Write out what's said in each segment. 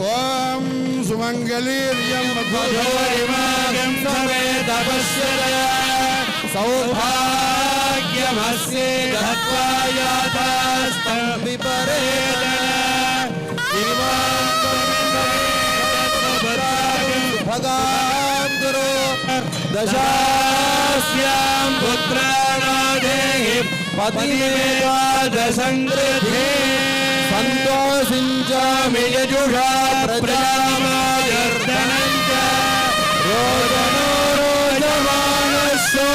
ஓம் சுமங்கலீர்யம் மதுரிமாகம் சமேத பஷ்யத சௌபாக்யமஸ்ய தத்வாயாதாஸ்தம் விபரேதன भगां गुरु दशास्यां पुत्राणादेहि पतिमेकादशङ्कृते सन्तोषिञ्चामि यजुषा प्रजामायर्दनं च रोदनो रोजमानस्यो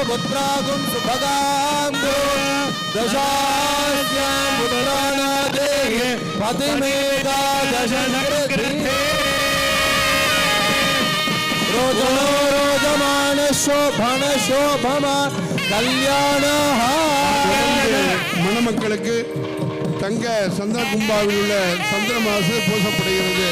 पुत्रागुं सुभगां दशास्यां पुत्राणादेहि पतिमेकादशकृते रोजनो रोजमान शोभन शोभमा कल्याण மணமக்களுக்கு தங்க சந்திர கும்பாவில் உள்ள சந்திரமாசு பூசப்படுகிறது.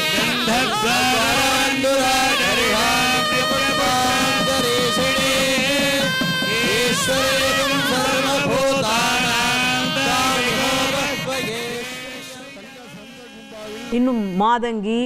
இன்னும் மாதங்கி,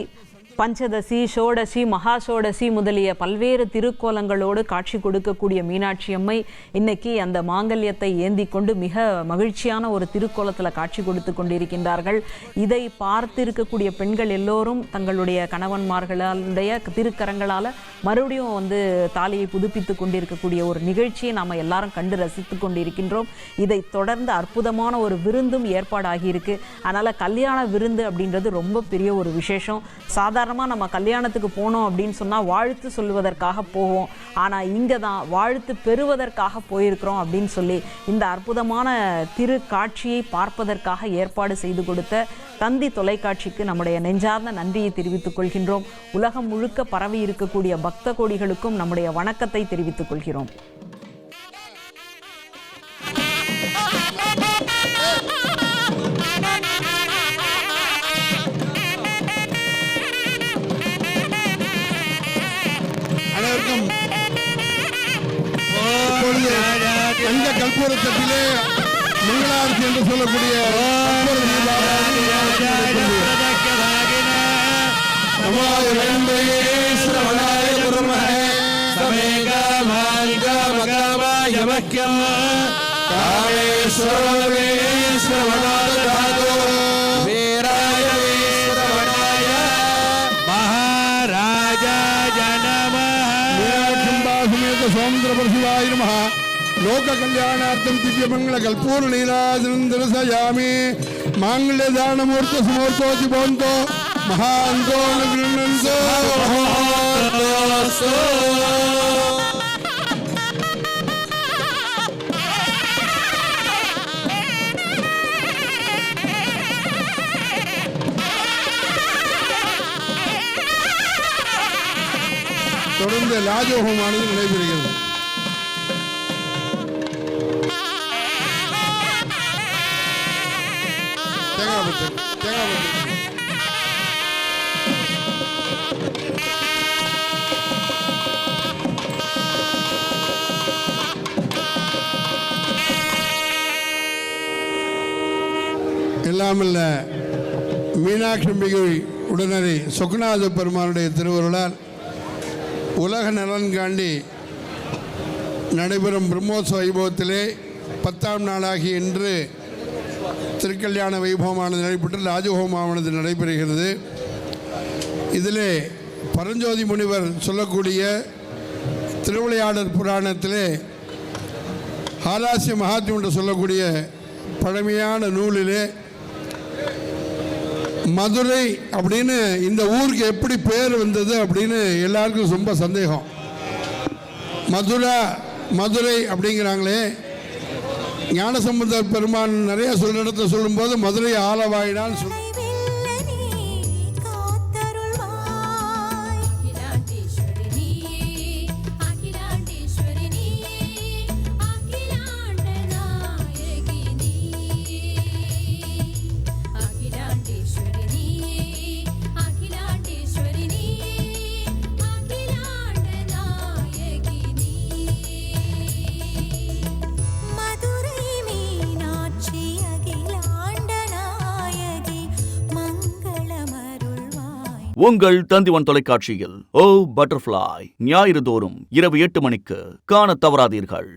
பஞ்சதசி, ஷோடசி, மகாஷோடசி முதலிய பல்வேறு திருக்கோலங்களோடு காட்சி கொடுக்கக்கூடிய மீனாட்சி அம்மை இன்னைக்கு அந்த மாங்கல்யத்தை ஏந்தி கொண்டு மிக மகிழ்ச்சியான ஒரு திருக்கோலத்தில் காட்சி கொடுத்து கொண்டிருக்கின்றார்கள். இதை பார்த்திருக்கக்கூடிய பெண்கள் எல்லோரும் தங்களுடைய கணவன்மார்களுடைய திருக்கரங்களால் மறுபடியும் தாலியை புதுப்பித்து கொண்டிருக்கக்கூடிய ஒரு நிகழ்ச்சியை நாம் எல்லாரும் கண்டு ரசித்து கொண்டிருக்கின்றோம். இதை தொடர்ந்து அற்புதமான ஒரு விருந்தும் ஏற்பாடாகியிருக்கு. அதனால் கல்யாண விருந்து அப்படின்றது ரொம்ப பெரிய ஒரு விசேஷம். சாதாரணமாக நம்ம கல்யாணத்துக்கு போனோம் அப்படின்னு சொன்னால் வாழ்த்து சொல்வதற்காக போவோம். ஆனால் இங்கே தான் வாழ்த்து பெறுவதற்காக போயிருக்கிறோம் அப்படின்னு சொல்லி இந்த அற்புதமான திரு காட்சியை பார்ப்பதற்காக ஏற்பாடு செய்து கொடுத்த தந்தி தொலைக்காட்சிக்கு நம்முடைய நெஞ்சார்ந்த நன்றியை தெரிவித்துக் கொள்கின்றோம். உலகம் முழுக்க பரவி இருக்கக்கூடிய பக்த கோடிகளுக்கும் நம்முடைய வணக்கத்தை தெரிவித்துக் கொள்கிறோம். அந்த கற்பூர தட்டிலே மங்களாரத்தி என்று சொல்லக்கூடிய சோமந்திரபரசிவாய நமः. लोक कल्याणार्थं दिव्यमंगल कल्पूर नीराजनं दर्शयामि. मांगल्यदान मुहूर्त सुमुहूर्तोऽपि भवन्तो महान्तो गृह्णन्तो. தொடர்ந்து லாஜோகமானது நடைபெறுகிறது. எல்லாமல்ல மீனாட்சி அம்பிகை உடனடி சொக்கநாத பெருமானுடைய திருவருளால் உலக நலன் காண்டி நடைபெறும் பிரம்மோத்சவ வைபவத்திலே 10ஆம் நாளாகி இன்று திருக்கல்யாண வைபவமானது நடைபெற்று ராஜஹோமானது நடைபெறுகிறது. இதிலே பரஞ்சோதி முனிவர் சொல்லக்கூடிய திருவிளையாடற் புராணத்திலே ஹாலாசிய மகாத்மியம் என்று சொல்லக்கூடிய பழமையான நூலிலே மதுரை அப்படின்னு இந்த ஊருக்கு எப்படி பேர் வந்தது அப்படின்னு எல்லாருக்கும் ரொம்ப சந்தேகம். மதுரை அப்படிங்கிறாங்களே, ஞானசம்பந்தர் பெருமான் நிறைய சொல்ற இடத்துல சொல்லும்போது மதுரை ஆலவாயினால் சொல்ல உங்கள் தந்திவன் தொலைக்காட்சியில் ஓ பட்டர்ஃப்ளை ஞாயிறு தோறும் இரவு 8 மணிக்கு காணத் தவறாதீர்கள்.